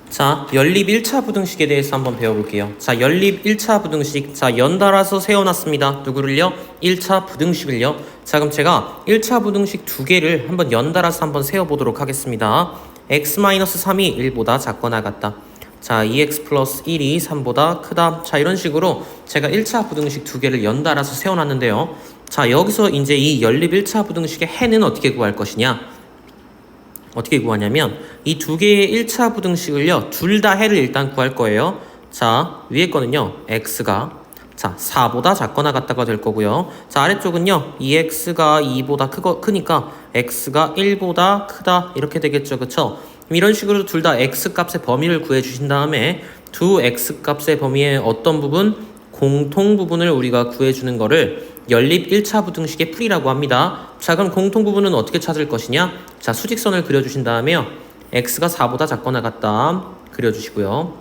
자, 연립 1차 부등식에 대해서 한번 배워볼게요. 자, 연립 1차 부등식. 자, 연달아서 세워놨습니다. 누구를요? 1차 부등식을요. 자, 그럼 제가 1차 부등식 두 개를 한번 연달아서 한번 세워보도록 하겠습니다. x-3이 1보다 작거나 같다. 자, 2x 플러스 1이 3보다 크다. 자, 이런 식으로 제가 1차 부등식 두 개를 연달아서 세워놨는데요. 자, 여기서 이제 이 연립 1차 부등식의 해는 어떻게 구할 것이냐? 어떻게 구하냐면 이 두 개의 1차 부등식을요, 둘 다 해를 일단 구할 거예요. 자, 위에 거는요, x가 자 4보다 작거나 같다가 될 거고요. 자, 아래쪽은요, 2x가 2보다 크니까 x가 1보다 크다 이렇게 되겠죠. 그쵸? 이런 식으로 둘 다 x 값의 범위를 구해 주신 다음에 두 x 값의 범위의 어떤 부분? 공통 부분을 우리가 구해주는 거를 연립 1차 부등식의 풀이라고 합니다. 자, 그럼 공통 부분은 어떻게 찾을 것이냐? 자, 수직선을 그려주신 다음에요. x가 4보다 작거나 같다 그려주시고요.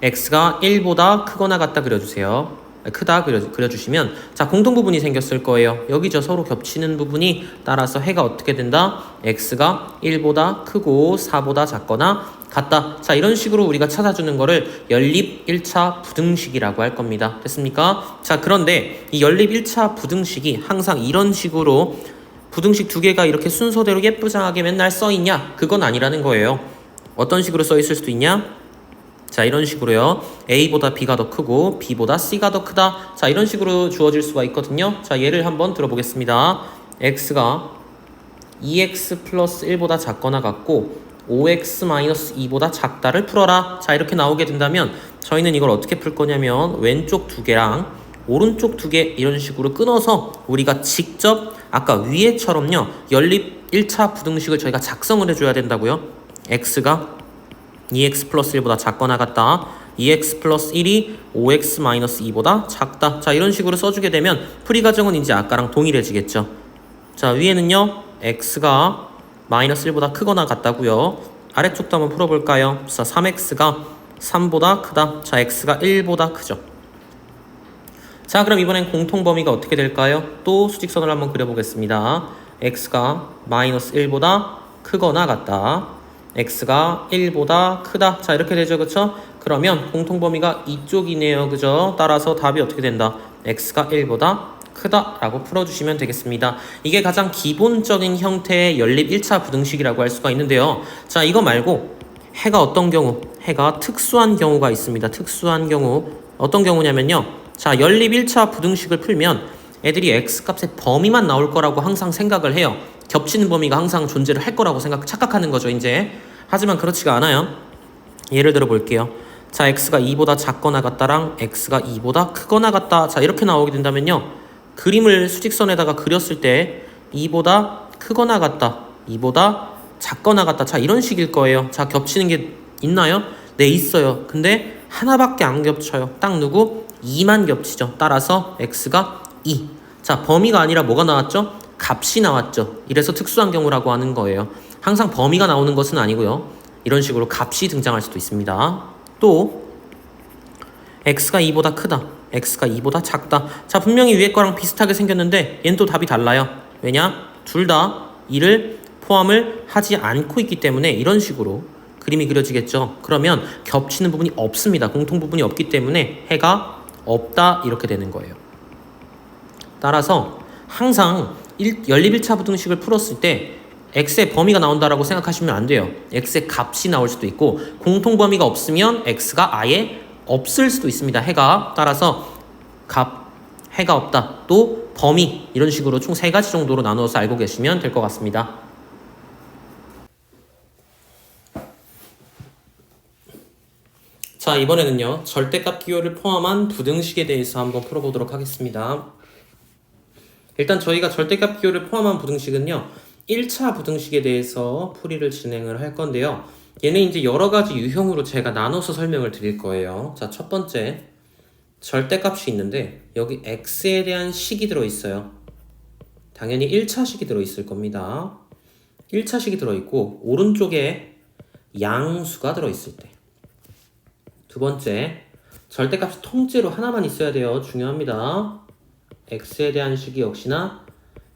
x가 1보다 크거나 같다 그려주세요. 크다 그려주시면 자, 공통 부분이 생겼을 거예요. 여기죠. 서로 겹치는 부분이 따라서 해가 어떻게 된다? x가 1보다 크고 4보다 작거나 같다. 자, 이런 식으로 우리가 찾아주는 거를 연립 1차 부등식이라고 할 겁니다. 됐습니까? 자, 그런데 이 연립 1차 부등식이 항상 이런 식으로 부등식 두 개가 이렇게 순서대로 예쁘장하게 맨날 써있냐? 그건 아니라는 거예요. 어떤 식으로 써있을 수도 있냐? 자, 이런 식으로요. A보다 B가 더 크고 B보다 C가 더 크다. 자, 이런 식으로 주어질 수가 있거든요. 자, 예를 한번 들어보겠습니다. X가 2X 플러스 1보다 작거나 같고 5X 마이너스 2보다 작다를 풀어라. 자, 이렇게 나오게 된다면 저희는 이걸 어떻게 풀 거냐면 왼쪽 두 개랑 오른쪽 두 개 이런 식으로 끊어서 우리가 직접 아까 위에처럼요. 연립 1차 부등식을 저희가 작성을 해줘야 된다고요. X가 2x 플러스 1보다 작거나 같다. 2x 플러스 1이 5x 마이너스 2보다 작다. 자, 이런 식으로 써주게 되면 풀이 과정은 이제 아까랑 동일해지겠죠. 자, 위에는요, x가 마이너스 1보다 크거나 같다고요. 아래쪽도 한번 풀어볼까요? 자, 3x가 3보다 크다. 자, x가 1보다 크죠. 자, 그럼 이번엔 공통 범위가 어떻게 될까요? 또 수직선을 한번 그려보겠습니다. x가 마이너스 1보다 크거나 같다. x가 1보다 크다. 자, 이렇게 되죠. 그쵸? 그러면 공통 범위가 이쪽이네요. 그죠? 따라서 답이 어떻게 된다? x가 1보다 크다 라고 풀어주시면 되겠습니다. 이게 가장 기본적인 형태의 연립 1차 부등식이라고 할 수가 있는데요. 자, 이거 말고 해가 어떤 경우? 해가 특수한 경우가 있습니다. 특수한 경우. 어떤 경우냐면요. 자, 연립 1차 부등식을 풀면 애들이 x값의 범위만 나올 거라고 항상 생각을 해요. 겹치는 범위가 항상 존재를 할 거라고 착각하는 거죠, 이제. 하지만 그렇지가 않아요. 예를 들어 볼게요. 자, x가 2보다 작거나 같다랑 x가 2보다 크거나 같다. 자, 이렇게 나오게 된다면요. 그림을 수직선에다가 그렸을 때 2보다 크거나 같다, 2보다 작거나 같다. 자, 이런 식일 거예요. 자, 겹치는 게 있나요? 네, 있어요. 근데 하나밖에 안 겹쳐요. 딱 누구? 2만 겹치죠. 따라서 x가 2. 자, 범위가 아니라 뭐가 나왔죠? 값이 나왔죠. 이래서 특수한 경우라고 하는 거예요. 항상 범위가 나오는 것은 아니고요. 이런 식으로 값이 등장할 수도 있습니다. 또 x가 2보다 크다, x가 2보다 작다. 자, 분명히 위에 거랑 비슷하게 생겼는데 얘는 또 답이 달라요. 왜냐? 둘 다 2를 포함을 하지 않고 있기 때문에 이런 식으로 그림이 그려지겠죠. 그러면 겹치는 부분이 없습니다. 공통 부분이 없기 때문에 해가 없다 이렇게 되는 거예요. 따라서 항상 연립 1차 부등식을 풀었을 때 x의 범위가 나온다라고 생각하시면 안 돼요. x의 값이 나올 수도 있고 공통 범위가 없으면 x가 아예 없을 수도 있습니다. 해가. 따라서 해가 없다, 또 범위 이런 식으로 총 3가지 정도로 나누어서 알고 계시면 될 것 같습니다. 자, 이번에는요. 절대값 기호를 포함한 부등식에 대해서 한번 풀어보도록 하겠습니다. 일단 저희가 절대값 기호를 포함한 부등식은요. 1차 부등식에 대해서 풀이를 진행을 할 건데요. 얘는 이제 여러 가지 유형으로 제가 나눠서 설명을 드릴 거예요. 자, 첫 번째 절대값이 있는데 여기 x에 대한 식이 들어있어요. 당연히 1차식이 들어있을 겁니다. 1차식이 들어있고 오른쪽에 양수가 들어있을 때. 두 번째, 절대값이 통째로 하나만 있어야 돼요. 중요합니다. x에 대한 식이 역시나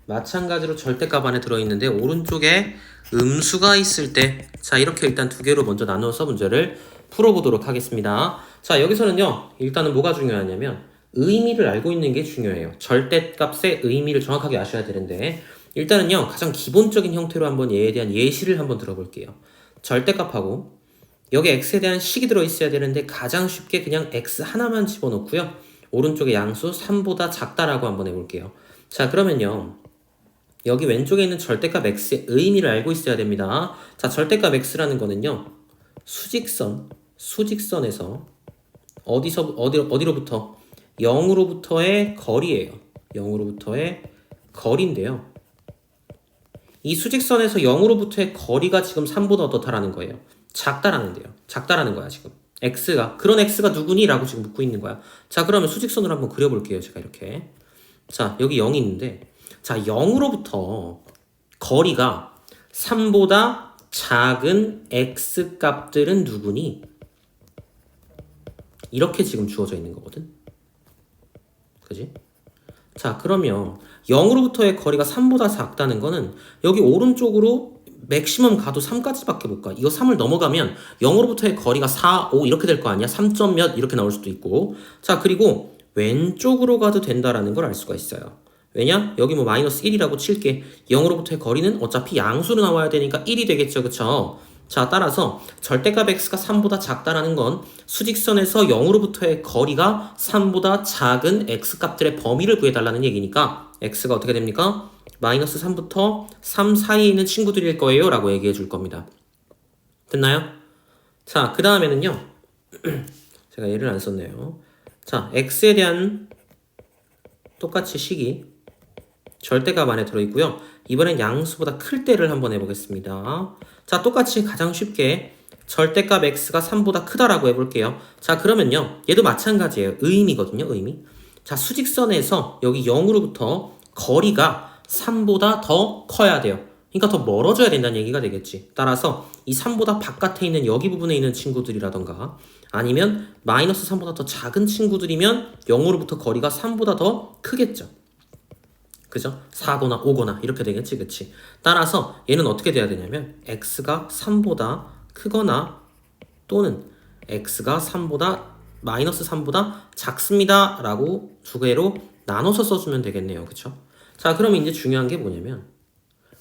마찬가지로 절대값 안에 들어있는데 오른쪽에 음수가 있을 때 자 이렇게 일단 두 개로 먼저 나누어서 문제를 풀어보도록 하겠습니다. 자 여기서는요 일단은 뭐가 중요하냐면 의미를 알고 있는 게 중요해요. 절대값의 의미를 정확하게 아셔야 되는데 일단은요 가장 기본적인 형태로 한번 얘에 대한 예시를 한번 들어볼게요. 절대값하고 여기 x에 대한 식이 들어있어야 되는데 가장 쉽게 그냥 x 하나만 집어넣고요. 오른쪽에 양수 3보다 작다라고 한번 해볼게요. 자 그러면요 여기 왼쪽에 있는 절대값 x의 의미를 알고 있어야 됩니다. 자, 절대값 x라는 거는요. 수직선에서 어디로부터? 0으로부터의 거리예요. 0으로부터의 거리인데요. 이 수직선에서 0으로부터의 거리가 지금 3보다 어떻다라는 거예요. 작다라는 거야, 지금. 그런 x가 누구니? 라고 지금 묻고 있는 거야. 자, 그러면 수직선으로 한번 그려볼게요. 제가 이렇게. 자, 여기 0이 있는데 자, 0으로부터 거리가 3보다 작은 x 값들은 누구니? 이렇게 지금 주어져 있는 거거든. 그지? 자, 그러면 0으로부터의 거리가 3보다 작다는 거는 여기 오른쪽으로 맥시멈 가도 3까지밖에 못 가. 이거 3을 넘어가면 0으로부터의 거리가 4, 5 이렇게 될 거 아니야? 3점 몇 이렇게 나올 수도 있고. 자, 그리고 왼쪽으로 가도 된다라는 걸 알 수가 있어요. 왜냐? 여기 뭐 마이너스 1이라고 칠게. 0으로부터의 거리는 어차피 양수로 나와야 되니까 1이 되겠죠. 그쵸? 자, 따라서 절대값 x가 3보다 작다라는 건 수직선에서 0으로부터의 거리가 3보다 작은 x 값들의 범위를 구해달라는 얘기니까 x가 어떻게 됩니까? 마이너스 3부터 3 사이에 있는 친구들일 거예요 라고 얘기해 줄 겁니다. 됐나요? 자, 그 다음에는요. 제가 예를 안 썼네요. 자, x에 대한 똑같이 식이 절대값 안에 들어있고요. 이번엔 양수보다 클 때를 한번 해보겠습니다. 자, 똑같이 가장 쉽게 절대값 x가 3보다 크다라고 해볼게요. 자, 그러면요. 얘도 마찬가지예요. 의미거든요. 의미. 자, 수직선에서 여기 0으로부터 거리가 3보다 더 커야 돼요. 그러니까 더 멀어져야 된다는 얘기가 되겠지. 따라서 이 3보다 바깥에 있는 여기 부분에 있는 친구들이라던가 아니면 마이너스 3보다 더 작은 친구들이면 0으로부터 거리가 3보다 더 크겠죠. 그죠? 4거나 5거나 이렇게 되겠지, 그치? 따라서 얘는 어떻게 돼야 되냐면 x가 3보다 크거나 또는 x가 3보다 마이너스 3보다 작습니다 라고 두 개로 나눠서 써주면 되겠네요. 그쵸? 자, 그러면 이제 중요한 게 뭐냐면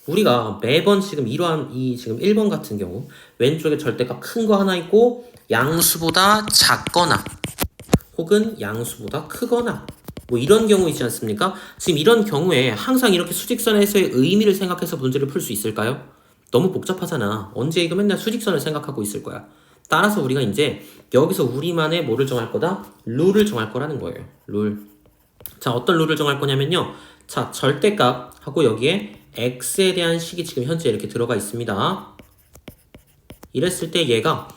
우리가 매번 지금 이러한 지금 1번 같은 경우 왼쪽에 절대값 큰 거 하나 있고 양수보다 작거나 혹은 양수보다 크거나 뭐 이런 경우 있지 않습니까? 지금 이런 경우에 항상 이렇게 수직선에서의 의미를 생각해서 문제를 풀 수 있을까요? 너무 복잡하잖아. 언제 이거 맨날 수직선을 생각하고 있을 거야. 따라서 우리가 이제 여기서 우리만의 뭐를 정할 거다? 룰을 정할 거라는 거예요. 룰. 자, 어떤 룰을 정할 거냐면요. 자, 절대값하고 여기에 x에 대한 식이 지금 현재 이렇게 들어가 있습니다. 이랬을 때 얘가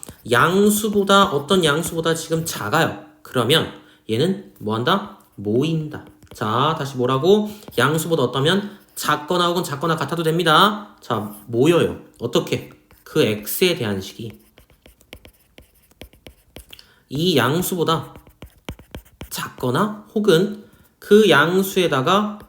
어떤 양수보다 지금 작아요. 그러면 얘는 뭐 한다? 모인다. 자, 다시 뭐라고? 양수보다 어떠면 작거나 혹은 작거나 같아도 됩니다. 자, 모여요. 어떻게? 그 x에 대한 식이 이 양수보다 작거나 혹은 그 양수에다가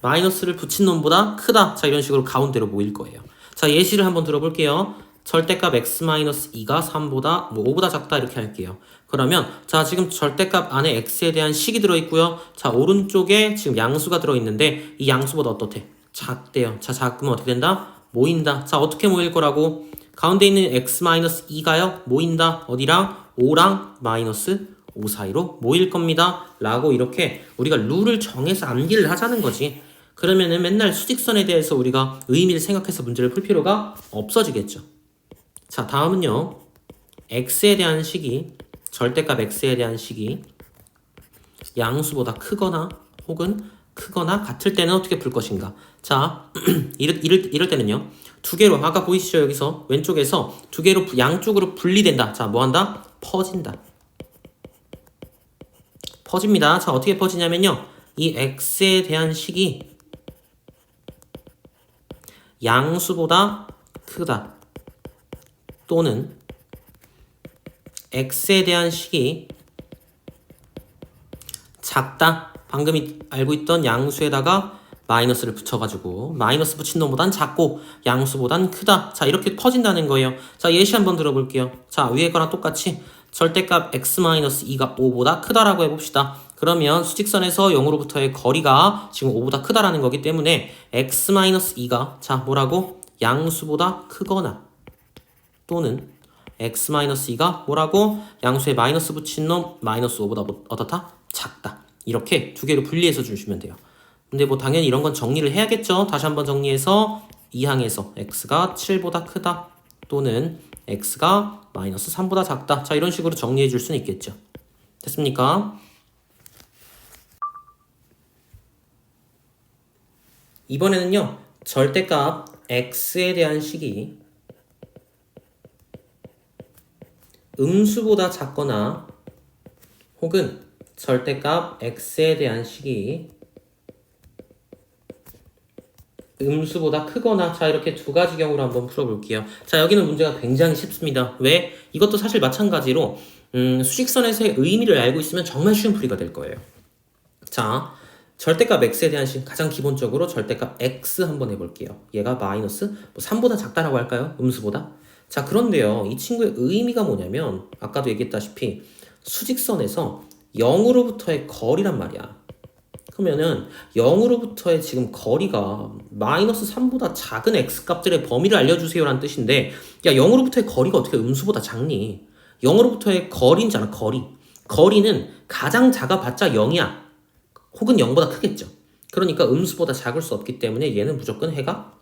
마이너스를 붙인 놈보다 크다. 자, 이런 식으로 가운데로 모일 거예요. 자, 예시를 한번 들어볼게요. 절대값 x-2가 3보다 5보다 작다 이렇게 할게요. 그러면 자, 지금 절대값 안에 x에 대한 식이 들어있고요. 자, 오른쪽에 지금 양수가 들어있는데 이 양수보다 어떻대? 작대요. 자, 작으면 어떻게 된다? 모인다. 자, 어떻게 모일 거라고? 가운데 있는 x-2가요. 모인다. 어디랑? 5랑 마이너스 5 사이로 모일 겁니다. 라고 이렇게 우리가 룰을 정해서 암기를 하자는 거지. 그러면은 맨날 수직선에 대해서 우리가 의미를 생각해서 문제를 풀 필요가 없어지겠죠. 자, 다음은요. x에 대한 식이 절대값 x에 대한 식이 양수보다 크거나 혹은 크거나 같을 때는 어떻게 풀 것인가. 자, 이럴 때는요. 두 개로 아까 보이시죠? 여기서 왼쪽에서 두 개로 양쪽으로 분리된다. 자, 뭐 한다? 퍼진다. 퍼집니다. 자, 어떻게 퍼지냐면요. 이 x에 대한 식이 양수보다 크다. 또는 x에 대한 식이 작다. 방금 알고 있던 양수에다가 마이너스를 붙여가지고 마이너스 붙인 놈보단 작고 양수보단 크다. 자, 이렇게 퍼진다는 거예요. 자, 예시 한번 들어볼게요. 자, 위에 거랑 똑같이 절대값 x-2가 5보다 크다라고 해봅시다. 그러면 수직선에서 0으로부터의 거리가 지금 5보다 크다라는 거기 때문에 x-2가 자, 뭐라고? 양수보다 크거나 또는 x-2가 뭐라고? 양수에 마이너스 붙인 놈 마이너스 5보다 어떻다? 작다. 이렇게 두 개로 분리해서 주시면 돼요. 근데 뭐 당연히 이런 건 정리를 해야겠죠. 다시 한번 정리해서 2항에서 x가 7보다 크다 또는 x가 마이너스 3보다 작다. 자, 이런 식으로 정리해 줄 수는 있겠죠. 됐습니까? 이번에는요, 절대값 x에 대한 식이 음수보다 작거나 혹은 절대값 x에 대한 식이 음수보다 크거나 자, 이렇게 두 가지 경우로 한번 풀어볼게요. 자, 여기는 문제가 굉장히 쉽습니다. 왜? 이것도 사실 마찬가지로 수직선에서의 의미를 알고 있으면 정말 쉬운 풀이가 될 거예요. 자, 절대값 x에 대한 식 가장 기본적으로 절대값 x 한번 해볼게요. 얘가 마이너스 뭐 3보다 작다라고 할까요? 음수보다? 자, 그런데요, 이 친구의 의미가 뭐냐면 아까도 얘기했다시피 수직선에서 0으로부터의 거리란 말이야. 그러면은 0으로부터의 지금 거리가 마이너스 3보다 작은 x값들의 범위를 알려주세요 라는 뜻인데, 야, 0으로부터의 거리가 어떻게 음수보다 작니? 0으로부터의 거리잖아. 거리는 가장 작아봤자 0이야. 혹은 0보다 크겠죠. 그러니까 음수보다 작을 수 없기 때문에 얘는 무조건 해가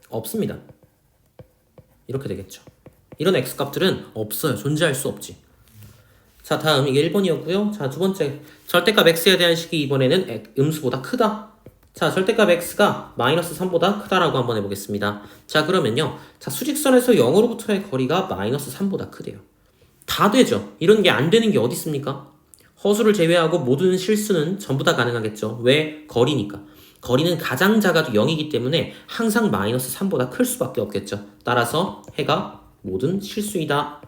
없습니다. 이렇게 되겠죠. 이런 x값들은 없어요. 존재할 수 없지. 자, 다음 이게 1번이었고요. 자, 두 번째 절대값 x에 대한 식이 이번에는 음수보다 크다. 자, 절대값 x가 마이너스 3보다 크다라고 한번 해보겠습니다. 자, 그러면요, 자, 수직선에서 0으로부터의 거리가 마이너스 3보다 크대요. 다 되죠. 이런 게 안 되는 게 어디 있습니까? 허수를 제외하고 모든 실수는 전부 다 가능하겠죠. 왜? 거리니까. 거리는 가장 작아도 0이기 때문에 항상 마이너스 3보다 클 수밖에 없겠죠. 따라서 해가 모든 실수이다.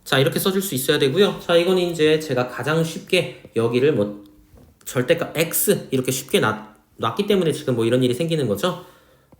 자, 이렇게 써줄 수 있어야 되고요. 자, 이건 이제 제가 가장 쉽게 여기를 뭐 절대값 x 이렇게 쉽게 놨기 때문에 지금 뭐 이런 일이 생기는 거죠.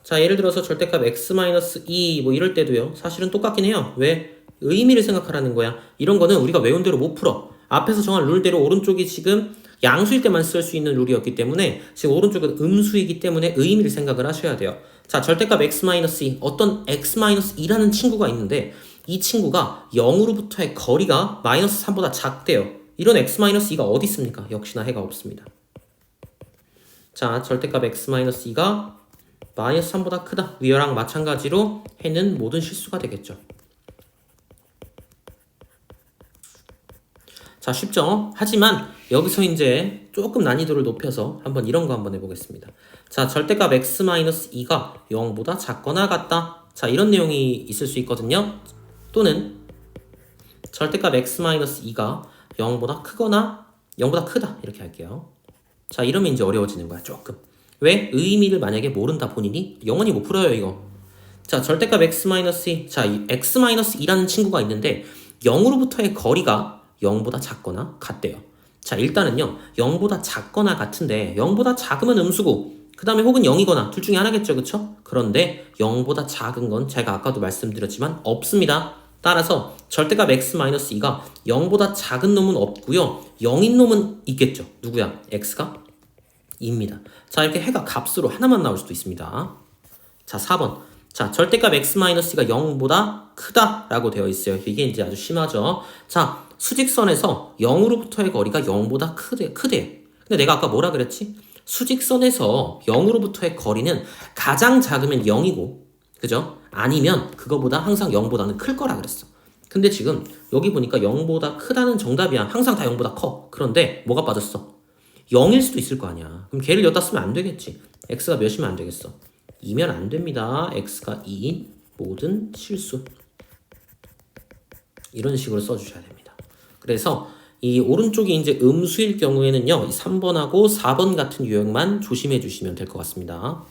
자, 예를 들어서 절대값 x-2 뭐 이럴 때도요, 사실은 똑같긴 해요. 왜? 의미를 생각하라는 거야. 이런 거는 우리가 외운 대로 못 풀어. 앞에서 정한 룰대로 오른쪽이 지금 양수일 때만 쓸 수 있는 룰이었기 때문에 지금 오른쪽은 음수이기 때문에 의미를 생각을 하셔야 돼요. 자, 절대값 x-2 어떤 x-2라는 친구가 있는데 이 친구가 0으로부터의 거리가 마이너스 3보다 작대요. 이런 x-2가 어디 있습니까? 역시나 해가 없습니다. 자, 절대값 x-2가 마이너스 3보다 크다. 위어랑 마찬가지로 해는 모든 실수가 되겠죠. 자, 쉽죠? 하지만 여기서 이제 조금 난이도를 높여서 한번 이런 거 한번 해보겠습니다. 자, 절대값 x-2가 0보다 작거나 같다. 자, 이런 내용이 있을 수 있거든요. 또는 절대값 x-2가 0보다 크거나 0보다 크다. 이렇게 할게요. 자, 이러면 이제 어려워지는 거야, 조금. 왜? 의미를 만약에 모른다 본인이 영원히 못 풀어요, 이거. 자, 절대값 x-2. 자, 이 x-2라는 친구가 있는데 0으로부터의 거리가 0보다 작거나 같대요. 자, 일단은요, 0보다 작거나 같은데 0보다 작으면 음수고 그 다음에 혹은 0이거나 둘 중에 하나겠죠, 그쵸? 그런데 0보다 작은 건 제가 아까도 말씀드렸지만 없습니다. 따라서 절대값 x-2가 0보다 작은 놈은 없고요, 0인 놈은 있겠죠. 누구야? x가 2입니다. 자, 이렇게 해가 값으로 하나만 나올 수도 있습니다. 자, 4번. 자, 절대값 x-가 0보다 크다라고 되어 있어요. 이게 이제 아주 심하죠. 자, 수직선에서 0으로부터의 거리가 0보다 크대. 근데 내가 아까 뭐라 그랬지? 수직선에서 0으로부터의 거리는 가장 작으면 0이고, 그죠? 아니면 그거보다 항상 0보다는 클 거라 그랬어. 근데 지금 여기 보니까 0보다 크다는 정답이야. 항상 다 0보다 커. 그런데 뭐가 빠졌어? 0일 수도 있을 거 아니야. 그럼 걔를 여기다 쓰면 안 되겠지. x가 몇이면 안 되겠어? 2면 안 됩니다. x가 2인 모든 실수. 이런 식으로 써주셔야 됩니다. 그래서 이 오른쪽이 이제 음수일 경우에는요, 3번하고 4번 같은 유형만 조심해 주시면 될 것 같습니다.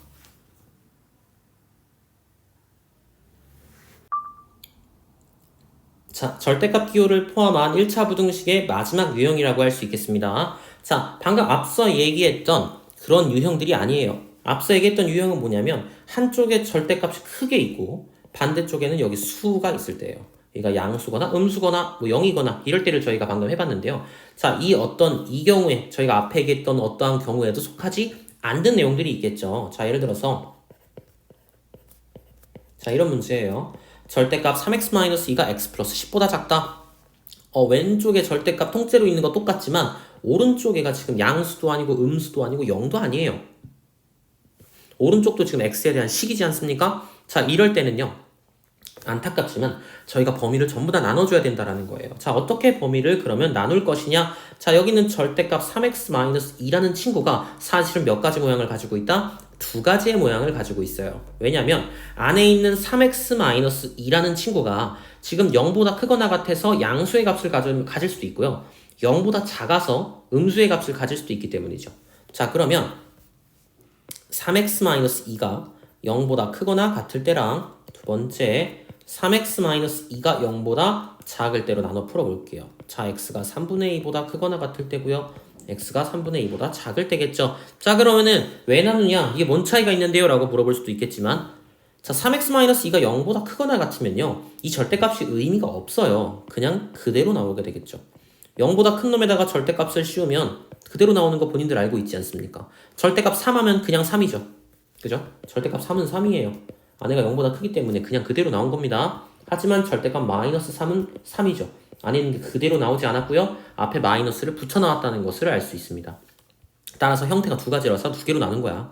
자, 절대값 기호를 포함한 1차 부등식의 마지막 유형이라고 할 수 있겠습니다. 자, 방금 앞서 얘기했던 그런 유형들이 아니에요. 앞서 얘기했던 유형은 뭐냐면 한쪽에 절대값이 크게 있고 반대쪽에는 여기 수가 있을 때예요. 그러니까 양수거나 음수거나 뭐 0이거나 이럴 때를 저희가 방금 해봤는데요. 자, 이 경우에 저희가 앞에 얘기했던 어떠한 경우에도 속하지 않는 내용들이 있겠죠. 자, 예를 들어서 자, 이런 문제예요. 절대값 3x-2가 x 플러스 10보다 작다. 왼쪽에 절대값 통째로 있는 거 똑같지만 오른쪽에가 지금 양수도 아니고 음수도 아니고 0도 아니에요. 오른쪽도 지금 x에 대한 식이지 않습니까? 자, 이럴 때는요. 안타깝지만 저희가 범위를 전부 다 나눠줘야 된다라는 거예요. 자, 어떻게 범위를 그러면 나눌 것이냐? 자, 여기 있는 절대값 3x-2라는 친구가 사실은 몇 가지 모양을 가지고 있다? 두 가지의 모양을 가지고 있어요. 왜냐면 안에 있는 3x-2라는 친구가 지금 0보다 크거나 같아서 양수의 값을 가질 수도 있고요. 0보다 작아서 음수의 값을 가질 수도 있기 때문이죠. 자, 그러면 3x-2가 0보다 크거나 같을 때랑 두 번째 3x-2가 0보다 작을 때로 나눠 풀어볼게요. 자, x가 3분의 2보다 크거나 같을 때고요. x가 3분의 2보다 작을 때겠죠. 자, 그러면은 왜 나누냐? 이게 뭔 차이가 있는데요? 라고 물어볼 수도 있겠지만 자, 3x-2가 0보다 크거나 같으면요. 이 절대값이 의미가 없어요. 그냥 그대로 나오게 되겠죠. 0보다 큰 놈에다가 절대값을 씌우면 그대로 나오는 거 본인들 알고 있지 않습니까? 절대값 3 하면 그냥 3이죠. 그죠? 절대값 3은 3이에요. 안에가 0보다 크기 때문에 그냥 그대로 나온 겁니다. 하지만 절대값 마이너스 3은 3이죠. 안에 있는 게 그대로 나오지 않았고요. 앞에 마이너스를 붙여 나왔다는 것을 알 수 있습니다. 따라서 형태가 두 가지라서 두 개로 나눈 거야.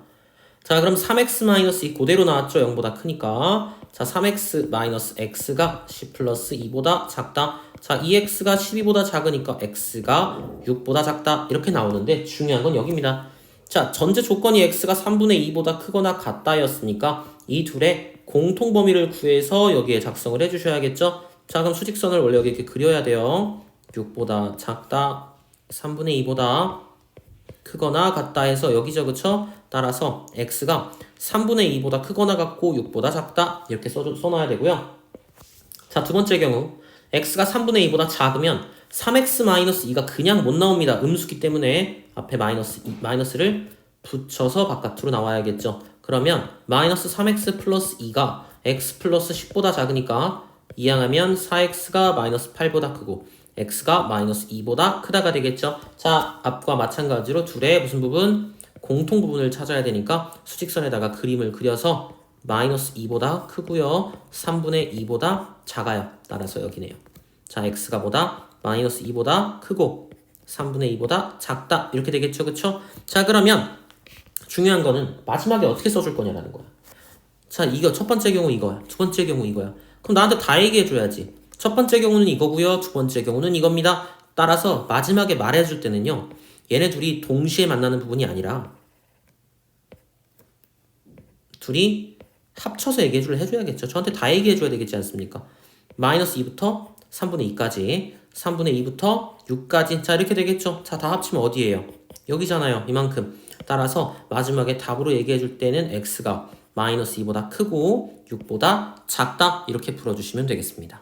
자, 그럼 3x-2 그대로 나왔죠. 0보다 크니까. 자, 3x-x가 10 플러스 2보다 작다. 자, 2x가 12보다 작으니까 x가 6보다 작다. 이렇게 나오는데 중요한 건 여기입니다. 자, 전제 조건이 x가 3분의 2보다 크거나 같다였으니까 이 둘의 공통 범위를 구해서 여기에 작성을 해주셔야겠죠. 자, 그럼 수직선을 원래 여기 이렇게 그려야 돼요. 6보다 작다, 3분의 2보다 크거나 같다 해서 여기죠, 그쵸? 따라서 x가 3분의 2보다 크거나 같고 6보다 작다 이렇게 써놔야 되고요. 자, 두 번째 경우 x가 3분의 2보다 작으면 3x-2가 그냥 못 나옵니다. 음수기 때문에 앞에 마이너스를 붙여서 바깥으로 나와야겠죠. 그러면 마이너스 3x 플러스 2가 x 플러스 10보다 작으니까 이항하면 4x가 마이너스 8보다 크고 x가 마이너스 2보다 크다가 되겠죠. 자, 앞과 마찬가지로 둘의 무슨 부분? 공통 부분을 찾아야 되니까 수직선에다가 그림을 그려서 마이너스 2보다 크고요. 3분의 2보다 작아요. 따라서 여기네요. 자, x가 보다 마이너스 2보다 크고 3분의 2보다 작다. 이렇게 되겠죠. 그쵸? 자, 그러면 중요한 거는 마지막에 어떻게 써줄 거냐라는 거야. 자, 이거 첫 번째 경우 이거야. 두 번째 경우 이거야. 그럼 나한테 다 얘기해줘야지. 첫 번째 경우는 이거고요. 두 번째 경우는 이겁니다. 따라서 마지막에 말해줄 때는요. 얘네 둘이 동시에 만나는 부분이 아니라 둘이 합쳐서 얘기해주려 해줘야겠죠. 저한테 다 얘기해줘야 되겠지 않습니까? 마이너스 2부터 3분의 2까지 3분의 2부터 6까지 자, 이렇게 되겠죠. 자, 다 합치면 어디예요? 여기잖아요. 이만큼. 따라서 마지막에 답으로 얘기해줄 때는 x가 마이너스 2보다 크고 6보다 작다 이렇게 풀어주시면 되겠습니다.